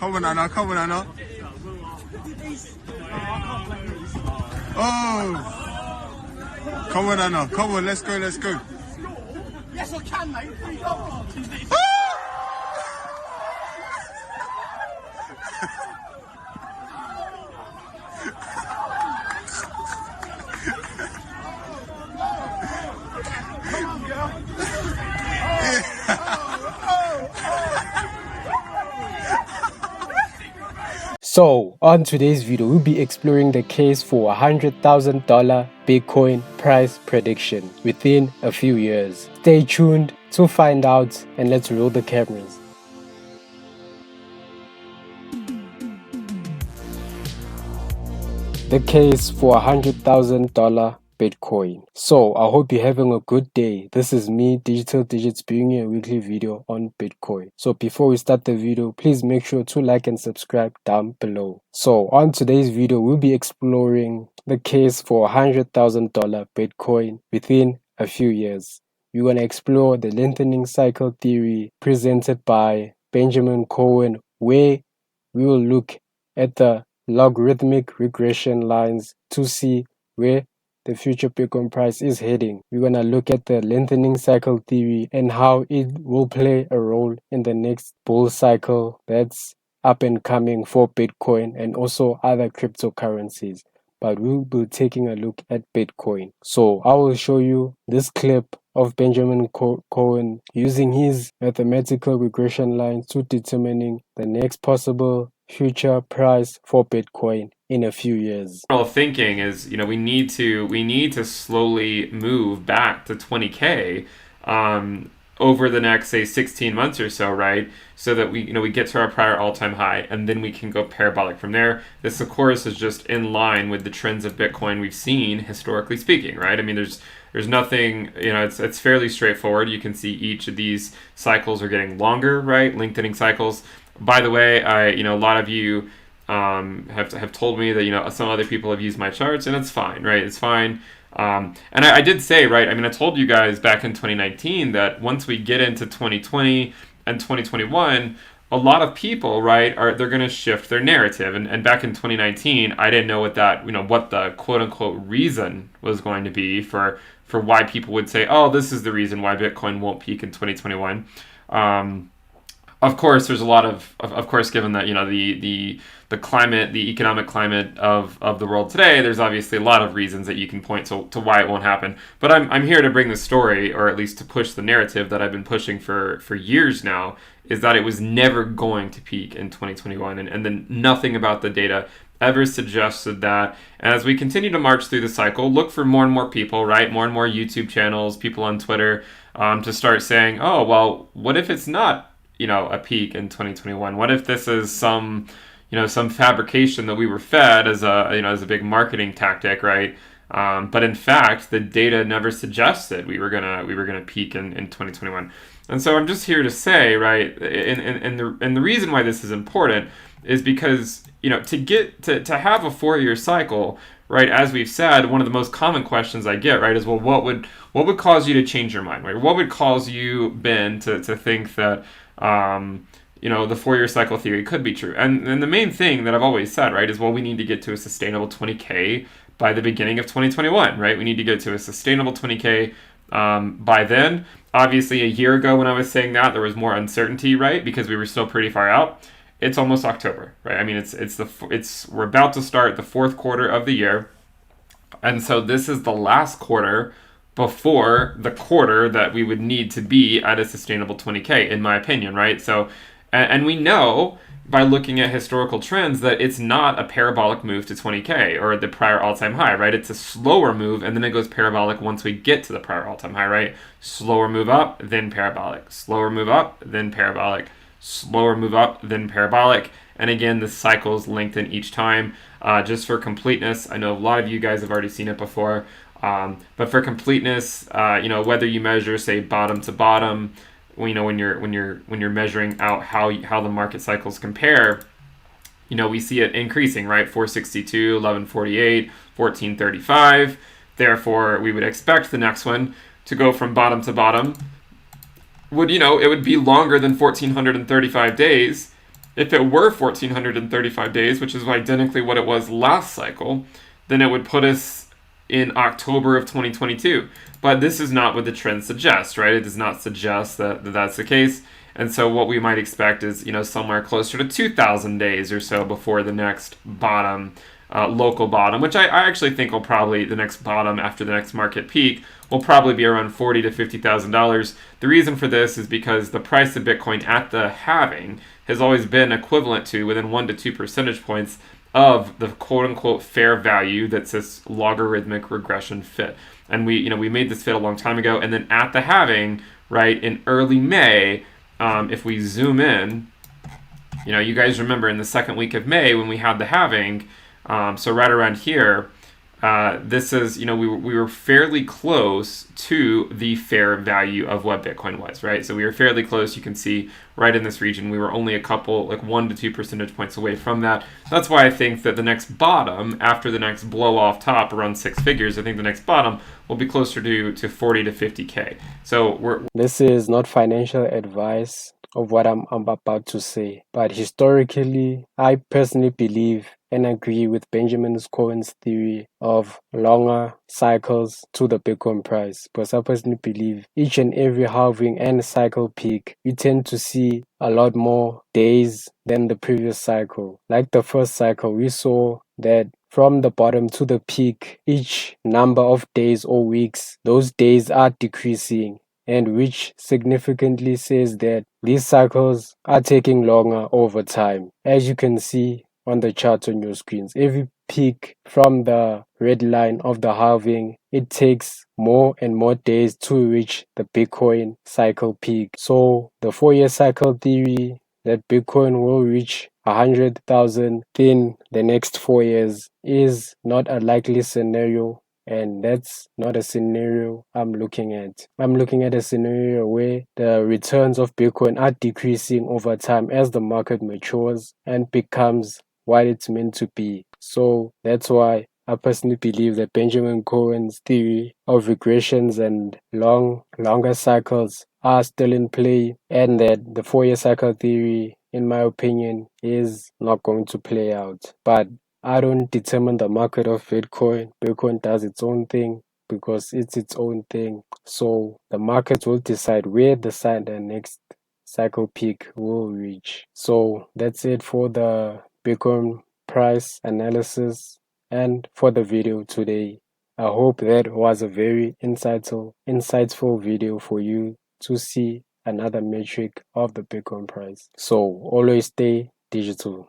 Cowen, Anna. Oh! Cowen, Anna. Cowen, let's go. Yes, I can, mate. So, on today's video, we'll be exploring the case for $100,000 Bitcoin price prediction within a few years. Stay tuned to find out, and let's roll the cameras. The case for $100,000 Bitcoin. So, I hope you're having a good day. This is me, Digital Digits, bringing you a weekly video on Bitcoin. So, before we start the video, please make sure to like and subscribe down below. So, on today's video, we'll be exploring the case for $100,000 Bitcoin within a few years. We're going to explore the lengthening cycle theory presented by Benjamin Cowen, where we will look at the logarithmic regression lines to see where the future Bitcoin price is heading. We're going to look at the lengthening cycle theory and how it will play a role in the next bull cycle that's up and coming for Bitcoin and also other cryptocurrencies. But we'll be taking a look at Bitcoin. So I will show you this clip of Benjamin Cowen using his mathematical regression lines to determining the next possible future price for Bitcoin in a few years. Thinking is, we need to slowly move back to 20K over the next, say, 16 months or so, right? So that we get to our prior all-time high, and then we can go parabolic from there. This, of course, is just in line with the trends of Bitcoin we've seen historically speaking, right? I mean, there's nothing, it's fairly straightforward. You can see each of these cycles are getting longer, right? Lengthening cycles. By the way, a lot of you have told me that some other people have used my charts, and it's fine, right? It's fine. And I did say, right, I told you guys back in 2019 that once we get into 2020 and 2021, a lot of people, right, they're going to shift their narrative. And back in 2019, I didn't know what the quote unquote reason was going to be for why people would say, oh, this is the reason why Bitcoin won't peak in 2021. Of course, there's a lot of course, given that, the climate, the economic climate of the world today, there's obviously a lot of reasons that you can point to why it won't happen. But I'm here to bring the story, or at least to push the narrative that I've been pushing for years now, is that it was never going to peak in 2021. And then nothing about the data ever suggested that. And as we continue to march through the cycle, look for more and more people, right? More and more YouTube channels, people on Twitter, to start saying, oh, well, what if it's not a peak in 2021? What if this is some fabrication that we were fed as a big marketing tactic, right? But in fact, the data never suggested we were gonna peak in 2021. And so I'm just here to say, right, and the reason why this is important is because to have a 4-year cycle, right, as we've said, one of the most common questions I get, right, is, well, what would cause you to change your mind, right? What would cause you, Ben, to think that the 4-year cycle theory could be true? And the main thing that I've always said, right, is, well, we need to get to a sustainable 20K by the beginning of 2021, right? We need to get to a sustainable 20K by then. Obviously, a year ago when I was saying that, there was more uncertainty, right, because we were still pretty far out. It's almost October, right? I mean, we're about to start the 4th quarter of the year, and so this is the last quarter before the quarter that we would need to be at a sustainable 20K, in my opinion, right? So, and we know by looking at historical trends that it's not a parabolic move to 20K or the prior all-time high, right? It's a slower move, and then it goes parabolic once we get to the prior all-time high, right? Slower move up, then parabolic. Slower move up, then parabolic. Slower move up, then parabolic. And again, the cycles lengthen each time. Just for completeness, I know a lot of you guys have already seen it before. But for completeness, whether you measure, say, bottom to bottom, when you're measuring out how the market cycles compare, we see it increasing, right? 462, 1148, 1435. Therefore, we would expect the next one to go from bottom to bottom. It would be longer than 1435 days, If it were 1,435 days, which is identically what it was last cycle, then it would put us in October of 2022. But this is not what the trend suggests, right? It does not suggest that that's the case. And so what we might expect is, somewhere closer to 2,000 days or so before the next bottom, local bottom, which I actually think will probably, the next bottom after the next market peak will probably be around $40,000 to $50,000. The reason for this is because the price of Bitcoin at the halving has always been equivalent to within 1 to 2 percentage points of the quote unquote fair value that's this logarithmic regression fit. And we made this fit a long time ago. And then at the halving, right, in early May, if we zoom in, you guys remember in the second week of May when we had the halving, so right around here, this is, we were fairly close to the fair value of what Bitcoin was, right? So we were fairly close. You can see right in this region, we were only a couple, like 1 to 2 percentage points away from that. That's why I think that the next bottom, after the next blow off top around 6 figures, I think the next bottom will be closer to 40 to 50K. So this is not financial advice of what I'm about to say, but historically, I personally believe and agree with Benjamin Cowen's theory of longer cycles to the Bitcoin price, because I personally believe each and every halving and cycle peak, we tend to see a lot more days than the previous cycle. Like the first cycle, we saw that from the bottom to the peak, each number of days or weeks, those days are decreasing, and which significantly says that these cycles are taking longer over time. As you can see on the chart on your screens, every peak from the red line of the halving, it takes more and more days to reach the Bitcoin cycle peak. So the 4-year cycle theory that Bitcoin will reach 100,000 in the next 4 years is not a likely scenario. And that's not a scenario I'm looking at. I'm looking at a scenario where the returns of Bitcoin are decreasing over time as the market matures and becomes what it's meant to be. So that's why I personally believe that Benjamin Cowen's theory of regressions and longer cycles are still in play, and that the 4-year cycle theory, in my opinion, is not going to play out. But I don't determine the market of Bitcoin. Bitcoin does its own thing because it's its own thing. So the market will decide where the next cycle peak will reach. So that's it for the Bitcoin price analysis and for the video today. I hope that was a very insightful video for you to see another metric of the Bitcoin price. So always stay digital.